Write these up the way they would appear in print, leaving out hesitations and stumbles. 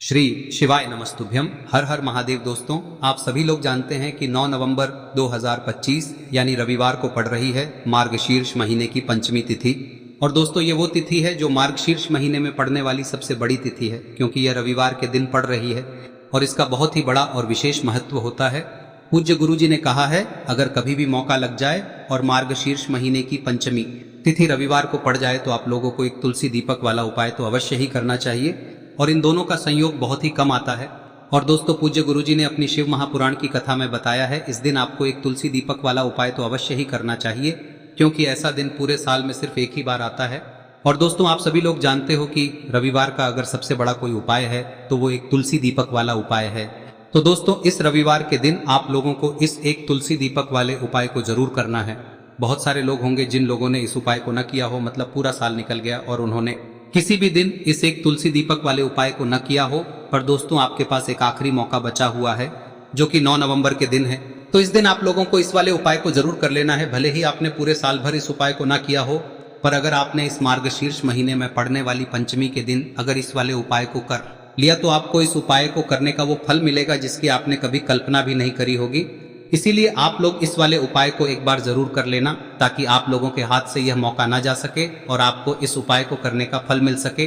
श्री शिवाय नमस्तुभ्यम। हर हर महादेव। दोस्तों, आप सभी लोग जानते हैं कि 9 नवंबर 2025 यानी रविवार को पड़ रही है मार्गशीर्ष महीने की पंचमी तिथि। और दोस्तों, ये वो तिथि है जो मार्गशीर्ष महीने में पड़ने वाली सबसे बड़ी तिथि है, क्योंकि यह रविवार के दिन पड़ रही है और इसका बहुत ही बड़ा और विशेष महत्व होता है। पूज्य गुरु जी ने कहा है, अगर कभी भी मौका लग जाए और मार्गशीर्ष महीने की पंचमी तिथि रविवार को पड़ जाए तो आप लोगों को एक तुलसी दीपक वाला उपाय तो अवश्य ही करना चाहिए। और इन दोनों का संयोग बहुत ही कम आता है। और दोस्तों, पूज्य गुरुजी ने अपनी शिव महापुराण की कथा में बताया है, इस दिन आपको एक तुलसी दीपक वाला उपाय तो अवश्य ही करना चाहिए, क्योंकि ऐसा दिन पूरे साल में सिर्फ एक ही बार आता है। और दोस्तों, आप सभी लोग जानते हो कि रविवार का अगर सबसे बड़ा कोई उपाय है तो वो एक तुलसी दीपक वाला उपाय है। तो दोस्तों, इस रविवार के दिन आप लोगों को इस एक तुलसी दीपक वाले उपाय को जरूर करना है। बहुत सारे लोग होंगे जिन लोगों ने इस उपाय को न किया हो, मतलब पूरा साल निकल गया और उन्होंने किसी भी दिन इस एक तुलसी दीपक वाले उपाय को न किया हो। पर दोस्तों, आपके पास एक आखिरी मौका बचा हुआ है, जो कि 9 नवंबर के दिन है। तो इस दिन आप लोगों को इस वाले उपाय को जरूर कर लेना है। भले ही आपने पूरे साल भर इस उपाय को न किया हो, पर अगर आपने इस मार्गशीर्ष महीने में पड़ने वाली पंचमी के दिन अगर इस वाले उपाय को कर लिया तो आपको इस उपाय को करने का वो फल मिलेगा जिसकी आपने कभी कल्पना भी नहीं करी होगी। इसीलिए आप लोग इस वाले उपाय को एक बार जरूर कर लेना, ताकि आप लोगों के हाथ से यह मौका ना जा सके और आपको इस उपाय को करने का फल मिल सके।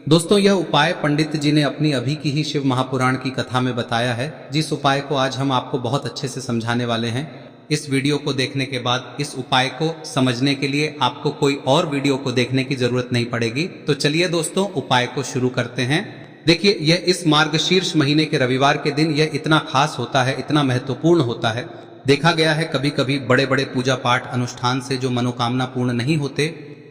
दोस्तों, यह उपाय पंडित जी ने अपनी अभी की ही शिव महापुराण की कथा में बताया है, जिस उपाय को आज हम आपको बहुत अच्छे से समझाने वाले हैं। इस वीडियो को देखने के बाद इस उपाय को समझने के लिए आपको कोई और वीडियो को देखने की जरूरत नहीं पड़ेगी। तो चलिए दोस्तों, उपाय को शुरू करते हैं। देखिए, यह इस मार्गशीर्ष महीने के रविवार के दिन यह इतना खास होता है, इतना महत्वपूर्ण होता है। देखा गया है कभी कभी बड़े बड़े पूजा पाठ अनुष्ठान से जो मनोकामना पूर्ण नहीं होते,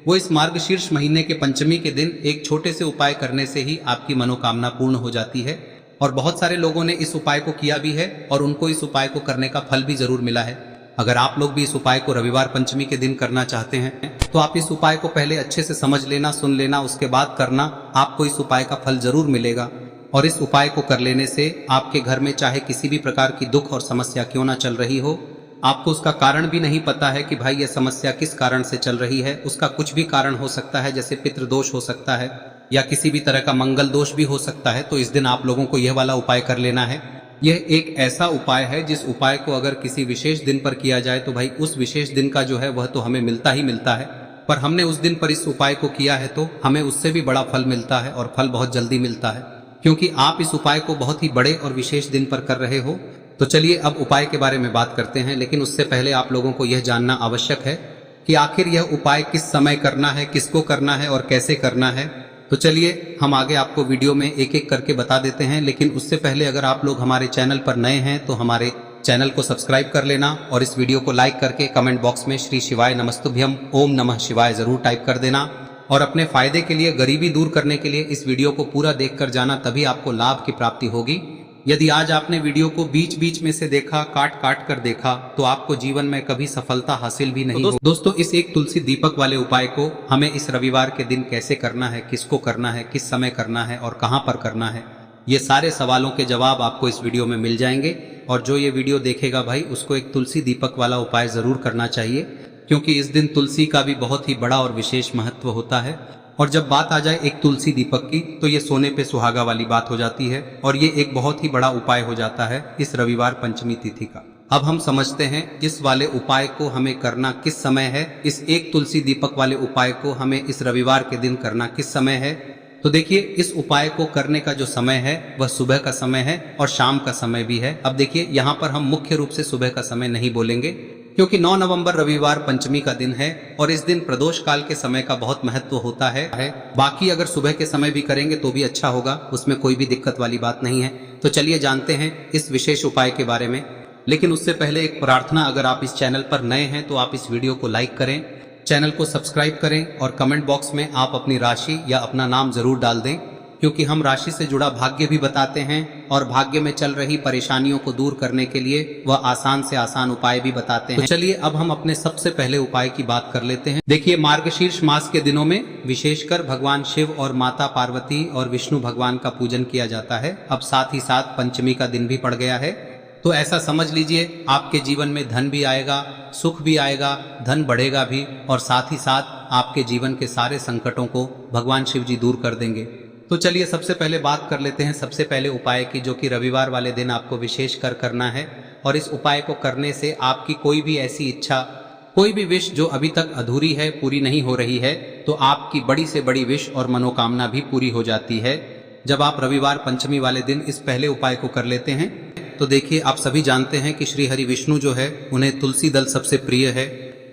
वो इस मार्गशीर्ष महीने के पंचमी के दिन एक छोटे से उपाय करने से ही आपकी मनोकामना पूर्ण हो जाती है। और बहुत सारे लोगों ने इस उपाय को किया भी है और उनको इस उपाय को करने का फल भी जरूर मिला है। अगर आप लोग भी इस उपाय को रविवार पंचमी के दिन करना चाहते हैं तो आप इस उपाय को पहले अच्छे से समझ लेना, सुन लेना, उसके बाद करना। आपको इस उपाय का फल जरूर मिलेगा। और इस उपाय को कर लेने से आपके घर में चाहे किसी भी प्रकार की दुख और समस्या क्यों ना चल रही हो, आपको उसका कारण भी नहीं पता है कि भाई यह समस्या किस कारण से चल रही है, उसका कुछ भी कारण हो सकता है, जैसे पितृदोष हो सकता है या किसी भी तरह का मंगल दोष भी हो सकता है। तो इस दिन आप लोगों को यह वाला उपाय कर लेना है। यह एक ऐसा उपाय है जिस उपाय को अगर किसी विशेष दिन पर किया जाए तो भाई उस विशेष दिन का जो है वह तो हमें मिलता ही मिलता है। पर हमने उस दिन पर इस उपाय को किया है तो हमें उससे भी बड़ा फल मिलता है, और फल बहुत जल्दी मिलता है, क्योंकि आप इस उपाय को बहुत ही बड़े और विशेष दिन पर कर रहे हो। तो चलिए अब उपाय के बारे में बात करते हैं, लेकिन उससे पहले आप लोगों को यह जानना आवश्यक है कि आखिर यह उपाय किस समय करना है, किसको करना है और कैसे करना है। तो चलिए हम आगे आपको वीडियो में एक एक करके बता देते हैं। लेकिन उससे पहले अगर आप लोग हमारे चैनल पर नए हैं तो हमारे चैनल को सब्सक्राइब कर लेना और इस वीडियो को लाइक करके कमेंट बॉक्स में श्री शिवाय नमस्तुभ्यम ओम नमः शिवाय जरूर टाइप कर देना। और अपने फायदे के लिए, गरीबी दूर करने के लिए इस वीडियो को पूरा देखकर जाना, तभी आपको लाभ की प्राप्ति होगी। यदि आज आपने वीडियो को बीच बीच में से देखा, काट काट कर देखा, तो आपको जीवन में कभी सफलता हासिल भी नहीं होगी। दोस्तों, इस एक तुलसी दीपक वाले उपाय को हमें इस रविवार के दिन कैसे करना है, किसको करना है, किस समय करना है और कहां पर करना है, ये सारे सवालों के जवाब आपको इस वीडियो में मिल जाएंगे। और जो ये वीडियो देखेगा भाई, उसको एक तुलसी दीपक वाला उपाय जरूर करना चाहिए, क्योंकि इस दिन तुलसी का भी बहुत ही बड़ा और विशेष महत्व होता है। और जब बात आ जाए एक तुलसी दीपक की, तो ये सोने पे सुहागा वाली बात हो जाती है और ये एक बहुत ही बड़ा उपाय हो जाता है इस रविवार पंचमी तिथि का। अब हम समझते हैं इस वाले उपाय को हमें करना किस समय है। इस एक तुलसी दीपक वाले उपाय को हमें इस रविवार के दिन करना किस समय है। तो देखिए, इस उपाय को करने का जो समय है वह सुबह का समय है और शाम का समय भी है। अब देखिए, यहाँ पर हम मुख्य रूप से सुबह का समय नहीं बोलेंगे, क्योंकि 9 नवंबर रविवार पंचमी का दिन है और इस दिन प्रदोष काल के समय का बहुत महत्व होता है। बाकी अगर सुबह के समय भी करेंगे तो भी अच्छा होगा, उसमें कोई भी दिक्कत वाली बात नहीं है। तो चलिए जानते हैं इस विशेष उपाय के बारे में। लेकिन उससे पहले एक प्रार्थना, अगर आप इस चैनल पर नए हैं तो आप इस वीडियो को लाइक करें, चैनल को सब्सक्राइब करें और कमेंट बॉक्स में आप अपनी राशि या अपना नाम जरूर डाल दें, क्योंकि हम राशि से जुड़ा भाग्य भी बताते हैं और भाग्य में चल रही परेशानियों को दूर करने के लिए वह आसान से आसान उपाय भी बताते हैं। तो चलिए अब हम अपने सबसे पहले उपाय की बात कर लेते हैं। देखिए, मार्गशीर्ष मास के दिनों में विशेषकर भगवान शिव और माता पार्वती और विष्णु भगवान का पूजन किया जाता है। अब साथ ही साथ पंचमी का दिन भी पड़ गया है, तो ऐसा समझ लीजिए आपके जीवन में धन भी आएगा, सुख भी आएगा, धन बढ़ेगा भी, और साथ ही साथ आपके जीवन के सारे संकटों को भगवान शिव जी दूर कर देंगे। तो चलिए सबसे पहले बात कर लेते हैं सबसे पहले उपाय की, जो कि रविवार वाले दिन आपको विशेष कर करना है। और इस उपाय को करने से आपकी कोई भी ऐसी इच्छा, कोई भी विश जो अभी तक अधूरी है, पूरी नहीं हो रही है, तो आपकी बड़ी से बड़ी विश और मनोकामना भी पूरी हो जाती है जब आप रविवार पंचमी वाले दिन इस पहले उपाय को कर लेते हैं। तो देखिए, आप सभी जानते हैं कि श्री हरि विष्णु जो है उन्हें तुलसी दल सबसे प्रिय है।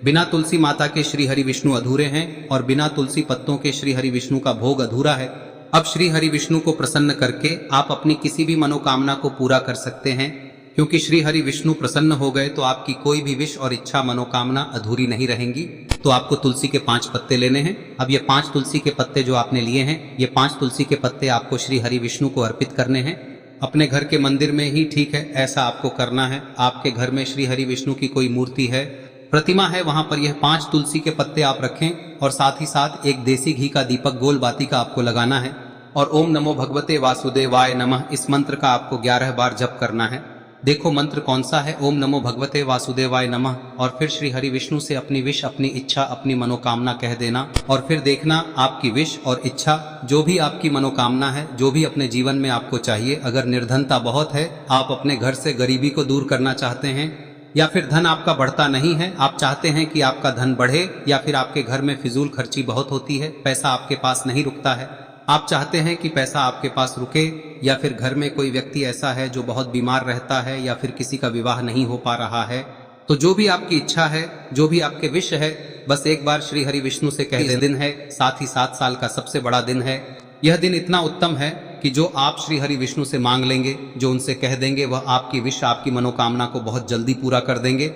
बिना तुलसी माता के श्री हरि विष्णु अधूरे हैं और बिना तुलसी पत्तों के श्री हरि विष्णु का भोग अधूरा है। अब श्री हरि विष्णु को प्रसन्न करके आप अपनी किसी भी मनोकामना को पूरा कर सकते हैं, क्योंकि श्री हरि विष्णु प्रसन्न हो गए तो आपकी कोई भी विश और इच्छा मनोकामना अधूरी नहीं रहेंगी। तो आपको तुलसी के 5 पत्ते लेने हैं। अब ये 5 तुलसी के पत्ते जो आपने लिए हैं, ये 5 तुलसी के पत्ते आपको श्री हरि विष्णु को अर्पित करने हैं। अपने घर के मंदिर में ही ठीक है, ऐसा आपको करना है। आपके घर में श्री हरि विष्णु की कोई मूर्ति है, प्रतिमा है, वहां पर यह 5 तुलसी के पत्ते आप रखें और साथ ही साथ एक देसी घी का दीपक गोल बाती का आपको लगाना है। और ओम नमो भगवते वासुदेवाय नमः इस मंत्र का आपको 11 बार जप करना है। देखो मंत्र कौन सा है, ओम नमो भगवते वासुदेवाय नमः, और फिर श्री हरि विष्णु से अपनी विश, अपनी इच्छा, अपनी मनोकामना कह देना। और फिर देखना आपकी विश और इच्छा, जो भी आपकी मनोकामना है, जो भी अपने जीवन में आपको चाहिए। अगर निर्धनता बहुत है, आप अपने घर से गरीबी को दूर करना चाहते हैं, या फिर धन आपका बढ़ता नहीं है, आप चाहते हैं कि आपका धन बढ़े, या फिर आपके घर में फिजूल खर्ची बहुत होती है, पैसा आपके पास नहीं रुकता है, आप चाहते हैं कि पैसा आपके पास रुके, या फिर घर में कोई व्यक्ति ऐसा है जो बहुत बीमार रहता है, या फिर किसी का विवाह नहीं हो पा रहा है, तो जो भी आपकी इच्छा है, जो भी आपके विश है, बस एक बार श्री हरि विष्णु से कह दे। दिन है, साथ ही 7 साल का सबसे बड़ा दिन है। यह दिन इतना उत्तम है कि जो आप श्री हरि विष्णु से मांग लेंगे, जो उनसे कह देंगे, वह आपकी विश, आपकी मनोकामना को बहुत जल्दी पूरा कर देंगे।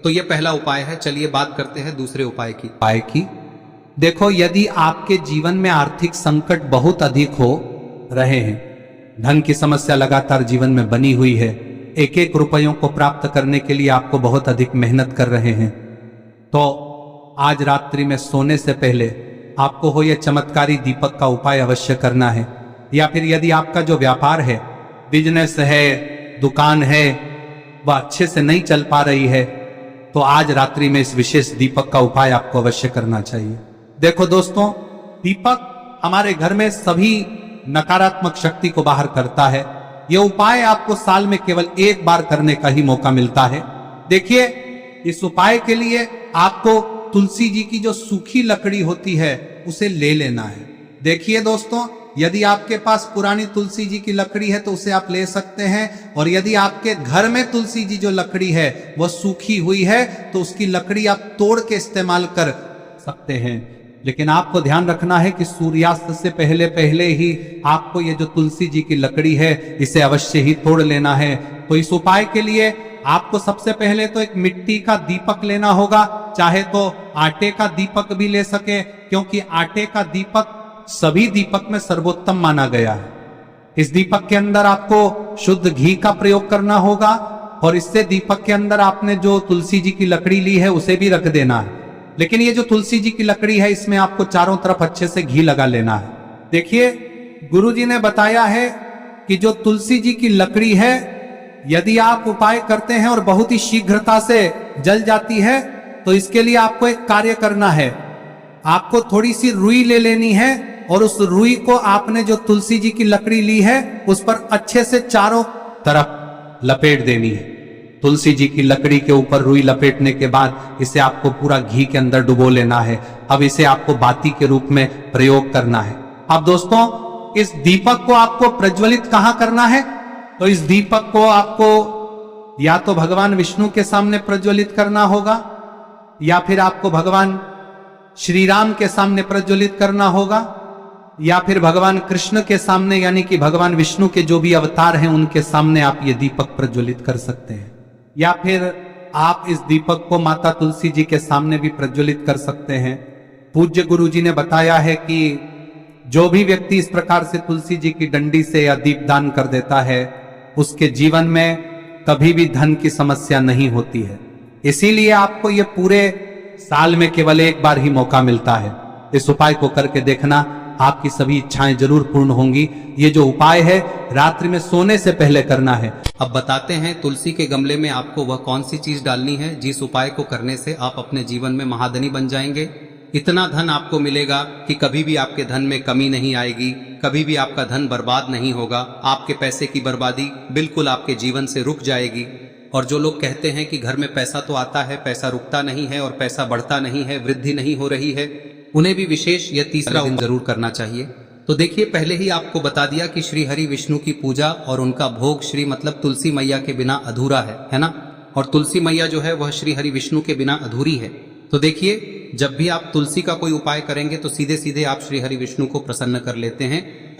तो यह पहला उपाय है। चलिए बात करते हैं दूसरे उपाय की। देखो, यदि आपके जीवन में आर्थिक संकट बहुत अधिक हो रहे हैं, धन की समस्या लगातार जीवन में बनी हुई है, एक एक रुपयों को प्राप्त करने के लिए आपको बहुत अधिक मेहनत कर रहे हैं, तो आज रात्रि में सोने से पहले आपको हो यह चमत्कारी दीपक का उपाय अवश्य करना है। या फिर यदि आपका जो व्यापार है, बिजनेस है, दुकान है, वह अच्छे से नहीं चल पा रही है, तो आज रात्रि में इस विशेष दीपक का उपाय आपको अवश्य करना चाहिए। देखो दोस्तों, दीपक हमारे घर में सभी नकारात्मक शक्ति को बाहर करता है। यह उपाय आपको साल में केवल 1 बार करने का ही मौका मिलता है। देखिए, इस उपाय के लिए आपको तुलसी जी की जो सूखी लकड़ी होती है उसे ले लेना है। देखिए दोस्तों, यदि आपके पास पुरानी तुलसी जी की लकड़ी है तो उसे आप ले सकते हैं, और यदि आपके घर में तुलसी जी जो लकड़ी है वह सूखी हुई है तो उसकी लकड़ी आप तोड़ के इस्तेमाल कर सकते हैं। लेकिन आपको ध्यान रखना है कि सूर्यास्त से पहले पहले ही आपको ये जो तुलसी जी की लकड़ी है इसे अवश्य ही तोड़ लेना है। तो इस उपाय के लिए आपको सबसे पहले तो एक मिट्टी का दीपक लेना होगा, चाहे तो आटे का दीपक भी ले सके, क्योंकि आटे का दीपक सभी दीपक में सर्वोत्तम माना गया है। इस दीपक के अंदर आपको शुद्ध घी का प्रयोग करना होगा, और इससे दीपक के अंदर आपने जो तुलसी जी की लकड़ी ली है उसे भी रख देना है। लेकिन ये जो तुलसी जी की लकड़ी है, इसमें आपको चारों तरफ अच्छे से घी लगा लेना है। देखिए, गुरुजी ने बताया है कि जो तुलसी जी की लकड़ी है, यदि आप उपाय करते हैं और बहुत ही शीघ्रता से जल जाती है, तो इसके लिए आपको एक कार्य करना है। आपको थोड़ी सी रुई ले लेनी है, और उस रुई को आपने जो तुलसी जी की लकड़ी ली है उस पर अच्छे से चारों तरफ लपेट देनी है। तुलसी जी की लकड़ी के ऊपर रुई लपेटने के बाद इसे आपको पूरा घी के अंदर डुबो लेना है। अब इसे आपको बाती के रूप में प्रयोग करना है। अब दोस्तों, इस दीपक को आपको प्रज्वलित कहां करना है? तो इस दीपक को आपको या तो भगवान विष्णु के सामने प्रज्वलित करना होगा, या फिर आपको भगवान श्री राम के सामने प्रज्वलित करना होगा, या फिर भगवान कृष्ण के सामने, यानी कि भगवान विष्णु के जो भी अवतार हैं उनके सामने आप ये दीपक प्रज्वलित कर सकते हैं। या फिर आप इस दीपक को माता तुलसी जी के सामने भी प्रज्वलित कर सकते हैं। पूज्य गुरु जी ने बताया है कि जो भी व्यक्ति इस प्रकार से तुलसी जी की डंडी से या दीपदान कर देता है, उसके जीवन में कभी भी धन की समस्या नहीं होती है। इसीलिए आपको ये पूरे साल में केवल 1 बार ही मौका मिलता है। इस उपाय को करके देखना, आपकी सभी इच्छाएं जरूर पूर्ण होंगी। ये जो उपाय है रात्रि में सोने से पहले करना है। अब बताते हैं तुलसी के गमले में आपको वह कौन सी चीज डालनी है जिस उपाय को करने से आप अपने जीवन में महाधनी बन जाएंगे। इतना धन आपको मिलेगा कि कभी भी आपके धन में कमी नहीं आएगी, कभी भी आपका धन बर्बाद नहीं होगा। आपके पैसे की बर्बादी बिल्कुल आपके जीवन से रुक जाएगी। और जो लोग कहते हैं कि घर में पैसा तो आता है, पैसा रुकता नहीं है और पैसा बढ़ता नहीं है, वृद्धि नहीं हो रही है, उन्हें भी विशेष यह तीसरा दिन जरूर करना चाहिए। तो देखिए, पहले ही आपको बता दिया कि श्री हरि विष्णु की पूजा और उनका भोग श्री मतलब तुलसी मैया के बिना अधूरा है ना। और तुलसी मैया जो है वह श्री हरि विष्णु के बिना अधूरी है। तो देखिए, जब भी आप तुलसी का कोई उपाय करेंगे तो सीधे सीधे आप श्री हरि विष्णु को प्रसन्न कर लेते हैं।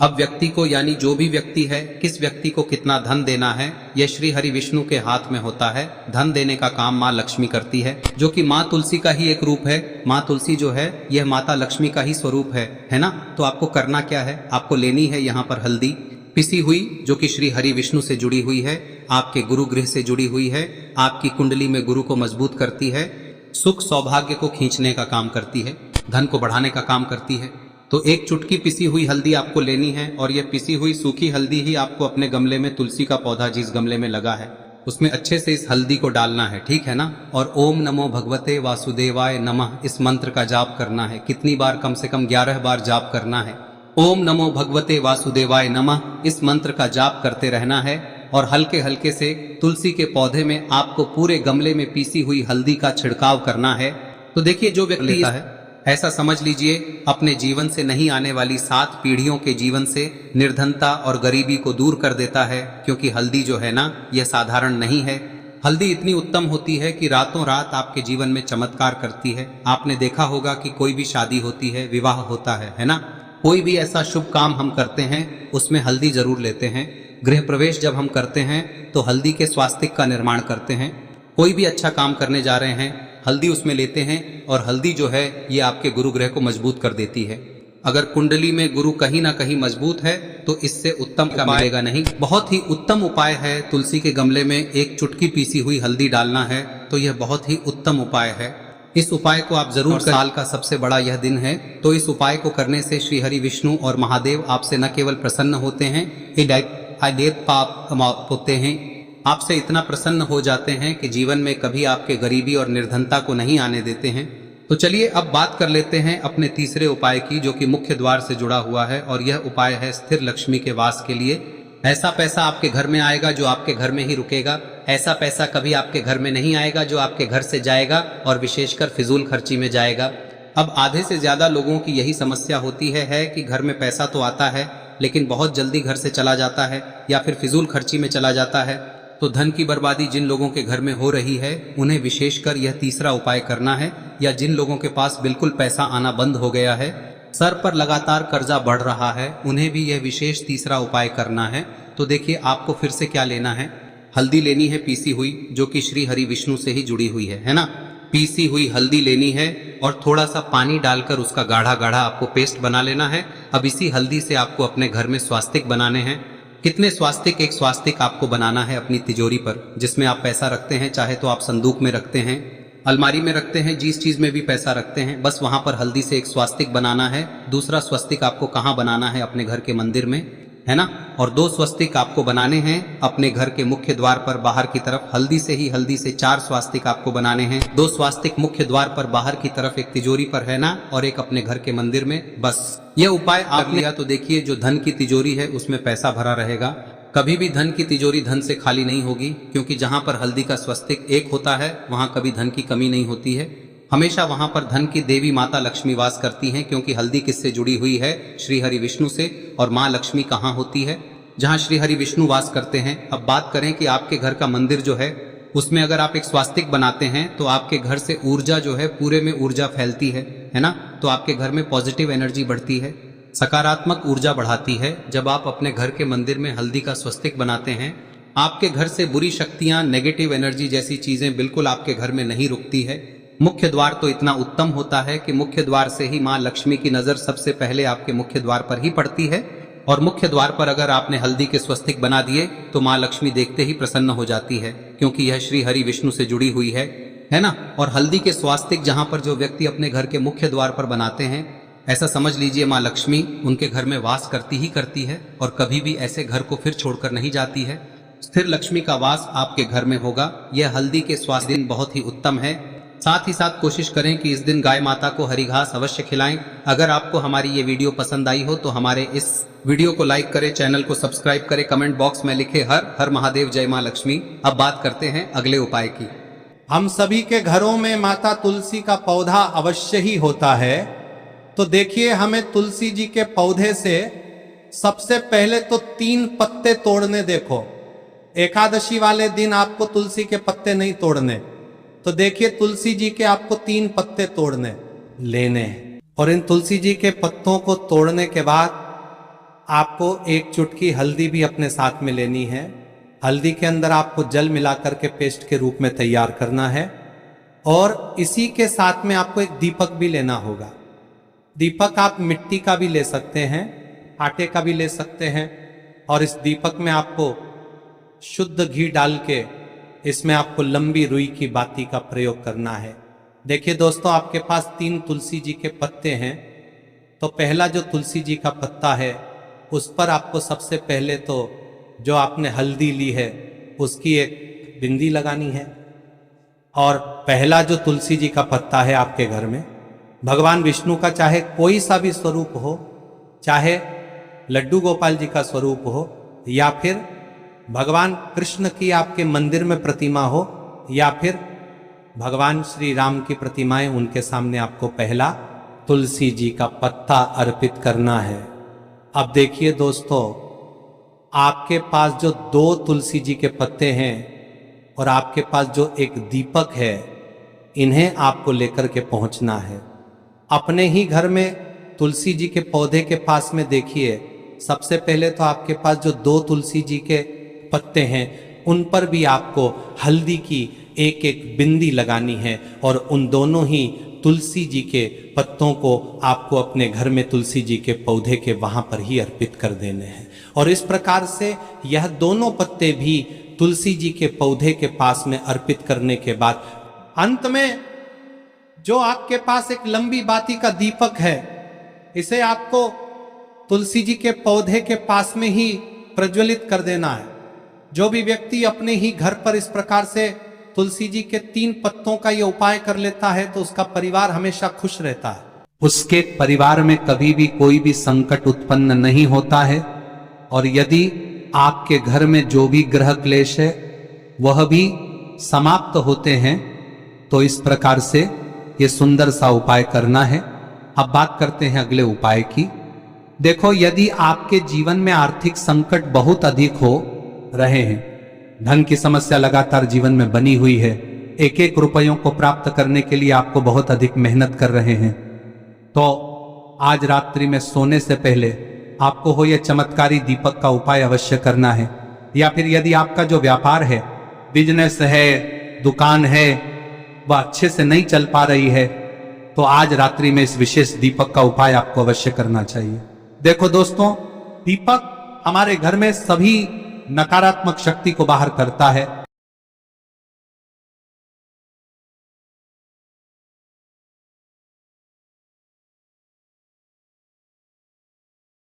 अब व्यक्ति को, यानी जो भी व्यक्ति है, किस व्यक्ति को कितना धन देना है, यह श्री हरि विष्णु के हाथ में होता है। धन देने का काम माँ लक्ष्मी करती है, जो कि माँ तुलसी का ही एक रूप है। माँ तुलसी जो है यह माता लक्ष्मी का ही स्वरूप है ना। तो आपको करना क्या है, आपको लेनी है यहाँ पर हल्दी पिसी हुई, जो कि श्री हरि विष्णु से जुड़ी हुई है, आपके गुरु गृह से जुड़ी हुई है, आपकी कुंडली में गुरु को मजबूत करती है, सुख सौभाग्य को खींचने का काम करती है, धन को बढ़ाने का काम करती है। तो एक चुटकी पिसी हुई हल्दी आपको लेनी है और यह पिसी हुई सूखी हल्दी ही आपको अपने गमले में, तुलसी का पौधा जिस गमले में लगा है उसमें अच्छे से इस हल्दी को डालना है, ठीक है ना। और ओम नमो भगवते वासुदेवाय नमः इस मंत्र का जाप करना है। कितनी बार? कम से कम 11 बार जाप करना है। ओम नमो भगवते वासुदेवाय नमः इस मंत्र का जाप करते रहना है और हल्के हल्के से तुलसी के पौधे में आपको पूरे गमले में पीसी हुई हल्दी का छिड़काव करना है। तो देखिए, जो व्यक्ति लेता है, ऐसा समझ लीजिए अपने जीवन से नहीं आने वाली 7 पीढ़ियों के जीवन से निर्धनता और गरीबी को दूर कर देता है। क्योंकि हल्दी जो है ना, यह साधारण नहीं है। हल्दी इतनी उत्तम होती है कि रातों रात आपके जीवन में चमत्कार करती है। आपने देखा होगा कि कोई भी शादी होती है, विवाह होता है ना, कोई भी ऐसा शुभ काम हम करते हैं उसमें हल्दी जरूर लेते हैं। गृह प्रवेश जब हम करते हैं तो हल्दी के स्वास्तिक का निर्माण करते हैं। कोई भी अच्छा काम करने जा रहे हैं, हल्दी उसमें लेते हैं और हल्दी जो है ये आपके गुरु ग्रह को मजबूत कर देती है। अगर कुंडली में गुरु कहीं ना कहीं मजबूत है तो इससे उत्तम का मिलेगा नहीं। बहुत ही उत्तम उपाय है, तुलसी के गमले में एक चुटकी पीसी हुई हल्दी डालना है। तो यह बहुत ही उत्तम उपाय है। इस उपाय को आप जरूर करें। साल का सबसे बड़ा यह दिन है, तो इस उपाय को करने से श्री हरि विष्णु और महादेव आपसे न केवल प्रसन्न होते हैं, पाप होते हैं, आपसे इतना प्रसन्न हो जाते हैं कि जीवन में कभी आपके गरीबी और निर्धनता को नहीं आने देते हैं। तो चलिए अब बात कर लेते हैं अपने तीसरे उपाय की, जो कि मुख्य द्वार से जुड़ा हुआ है। और यह उपाय है स्थिर लक्ष्मी के वास के लिए। ऐसा पैसा आपके घर में आएगा जो आपके घर में ही रुकेगा। ऐसा पैसा कभी आपके घर में नहीं आएगा जो आपके घर से जाएगा और विशेषकर फिजूल खर्ची में जाएगा। अब आधे से ज्यादा लोगों की यही समस्या होती है कि घर में पैसा तो आता है लेकिन बहुत जल्दी घर से चला जाता है या फिर फिजूल खर्ची में चला जाता है। तो धन की बर्बादी जिन लोगों के घर में हो रही है उन्हें विशेषकर यह तीसरा उपाय करना है। या जिन लोगों के पास बिल्कुल पैसा आना बंद हो गया है, सर पर लगातार कर्जा बढ़ रहा है, उन्हें भी यह विशेष तीसरा उपाय करना है। तो देखिए, आपको फिर से क्या लेना है, हल्दी लेनी है पीसी हुई, जो कि श्री हरि विष्णु से ही जुड़ी हुई है ना। पीसी हुई हल्दी लेनी है और थोड़ा सा पानी डालकर उसका गाढ़ा गाढ़ा आपको पेस्ट बना लेना है। अब इसी हल्दी से आपको अपने घर में स्वास्तिक बनाने हैं। कितने स्वास्तिक? एक स्वास्तिक आपको बनाना है अपनी तिजोरी पर, जिसमें आप पैसा रखते हैं। चाहे तो आप संदूक में रखते हैं, अलमारी में रखते हैं, जिस चीज में भी पैसा रखते हैं, बस वहां पर हल्दी से एक स्वास्तिक बनाना है। दूसरा स्वस्तिक आपको कहाँ बनाना है? अपने घर के मंदिर में, है ना। और 2 स्वस्तिक आपको बनाने हैं अपने घर के मुख्य द्वार पर बाहर की तरफ। हल्दी से 4 स्वास्तिक आपको बनाने हैं। 2 स्वास्तिक मुख्य द्वार पर बाहर की तरफ, एक तिजोरी पर, है ना, और एक अपने घर के मंदिर में। बस यह उपाय आप लिया तो देखिए, जो धन की तिजोरी है उसमें पैसा भरा रहेगा। कभी भी धन की तिजोरी धन से खाली नहीं होगी, क्योंकि जहां पर हल्दी का स्वस्तिक एक होता है वहां कभी धन की कमी नहीं होती है। हमेशा वहां पर धन की देवी माता लक्ष्मी वास करती हैं, क्योंकि हल्दी किससे जुड़ी हुई है? श्री हरि विष्णु से। और माँ लक्ष्मी कहाँ होती है? जहाँ श्री हरि विष्णु वास करते हैं। अब बात करें कि आपके घर का मंदिर जो है उसमें अगर आप एक स्वास्तिक बनाते हैं तो आपके घर से ऊर्जा जो है, पूरे में ऊर्जा फैलती है ना। तो आपके घर में पॉजिटिव एनर्जी बढ़ती है, सकारात्मक ऊर्जा बढ़ाती है। जब आप अपने घर के मंदिर में हल्दी का स्वस्तिक बनाते हैं, आपके घर से बुरी शक्तियां, नेगेटिव एनर्जी जैसी चीजें बिल्कुल आपके घर में नहीं रुकती है। मुख्य द्वार तो इतना उत्तम होता है कि मुख्य द्वार से ही माँ लक्ष्मी की नजर सबसे पहले आपके मुख्य द्वार पर ही पड़ती है। और मुख्य द्वार पर अगर आपने हल्दी के स्वस्तिक बना दिए तो माँ लक्ष्मी देखते ही प्रसन्न हो जाती है, क्योंकि यह श्री हरि विष्णु से जुड़ी हुई है ना। और हल्दी के स्वास्तिक जहां पर जो व्यक्ति अपने घर के मुख्य द्वार पर बनाते हैं, ऐसा समझ लीजिए माँ लक्ष्मी उनके घर में वास करती ही करती है और कभी भी ऐसे घर को फिर छोड़कर नहीं जाती है। स्थिर लक्ष्मी का वास आपके घर में होगा। यह हल्दी के स्वास्थ्य दिन बहुत ही उत्तम है। साथ ही साथ कोशिश करें कि इस दिन गाय माता को हरी घास अवश्य खिलाएं। अगर आपको हमारी ये वीडियो पसंद आई हो तो हमारे इस वीडियो को लाइक करें, चैनल को सब्सक्राइब करें, कमेंट बॉक्स में लिखे हर हर महादेव, जय मां लक्ष्मी। अब बात करते हैं अगले उपाय की। हम सभी के घरों में माता तुलसी का पौधा अवश्य ही होता है। तो देखिए, हमें तुलसी जी के पौधे से सबसे पहले तो 3 पत्ते तोड़ने। देखो, एकादशी वाले दिन आपको तुलसी के पत्ते नहीं तोड़ने। तो देखिए, तुलसी जी के आपको 3 पत्ते तोड़ने लेने, और इन तुलसी जी के पत्तों को तोड़ने के बाद आपको 1 चुटकी हल्दी भी अपने साथ में लेनी है। हल्दी के अंदर आपको जल मिलाकर के पेस्ट के रूप में तैयार करना है, और इसी के साथ में आपको एक दीपक भी लेना होगा। दीपक आप मिट्टी का भी ले सकते हैं, आटे का भी ले सकते हैं, और इस दीपक में आपको शुद्ध घी डाल के इसमें आपको लंबी रुई की बाती का प्रयोग करना है। देखिए दोस्तों, आपके पास 3 तुलसी जी के पत्ते हैं। तो पहला जो तुलसी जी का पत्ता है उस पर आपको सबसे पहले तो जो आपने हल्दी ली है उसकी एक बिंदी लगानी है। और पहला जो तुलसी जी का पत्ता है आपके घर में, भगवान विष्णु का चाहे कोई सा भी स्वरूप हो, चाहे लड्डू गोपाल जी का स्वरूप हो, या फिर भगवान कृष्ण की आपके मंदिर में प्रतिमा हो, या फिर भगवान श्री राम की प्रतिमाएं, उनके सामने आपको पहला तुलसी जी का पत्ता अर्पित करना है। अब देखिए दोस्तों, आपके पास जो 2 तुलसी जी के पत्ते हैं और आपके पास जो एक दीपक है, इन्हें आपको लेकर के पहुंचना है। अपने ही घर में तुलसी जी के पौधे के पास में देखिए, सबसे पहले तो आपके पास जो 2 तुलसी जी के पत्ते हैं उन पर भी आपको हल्दी की एक एक बिंदी लगानी है, और उन दोनों ही तुलसी जी के पत्तों को आपको अपने घर में तुलसी जी के पौधे के वहां पर ही अर्पित कर देने हैं। और इस प्रकार से यह दोनों पत्ते भी तुलसी जी के पौधे के पास में अर्पित करने के बाद अंत में जो आपके पास एक लंबी बाती का दीपक है, इसे आपको तुलसी जी के पौधे के पास में ही प्रज्वलित कर देना है। जो भी व्यक्ति अपने ही घर पर इस प्रकार से तुलसी जी के 3 पत्तों का यह उपाय कर लेता है तो उसका परिवार हमेशा खुश रहता है। उसके परिवार में कभी भी कोई भी संकट उत्पन्न नहीं होता है, और यदि आपके घर में जो भी ग्रह क्लेश है वह भी समाप्त होते हैं। तो इस प्रकार से ये सुंदर सा उपाय करना है। अब बात करते हैं अगले उपाय की। देखो, यदि आपके जीवन में आर्थिक संकट बहुत अधिक हो रहे हैं, धन की समस्या लगातार जीवन में बनी हुई है, एक एक रुपयों को प्राप्त करने के लिए आपको बहुत अधिक मेहनत कर रहे हैं, तो आज रात्रि में सोने से पहले आपको हो यह चमत्कारी दीपक का उपाय अवश्य करना है। या फिर यदि आपका जो व्यापार है, बिजनेस है, दुकान है, वह अच्छे से नहीं चल पा रही है, तो आज रात्रि में इस विशेष दीपक का उपाय आपको अवश्य करना चाहिए। देखो दोस्तों, दीपक हमारे घर में सभी नकारात्मक शक्ति को बाहर करता है।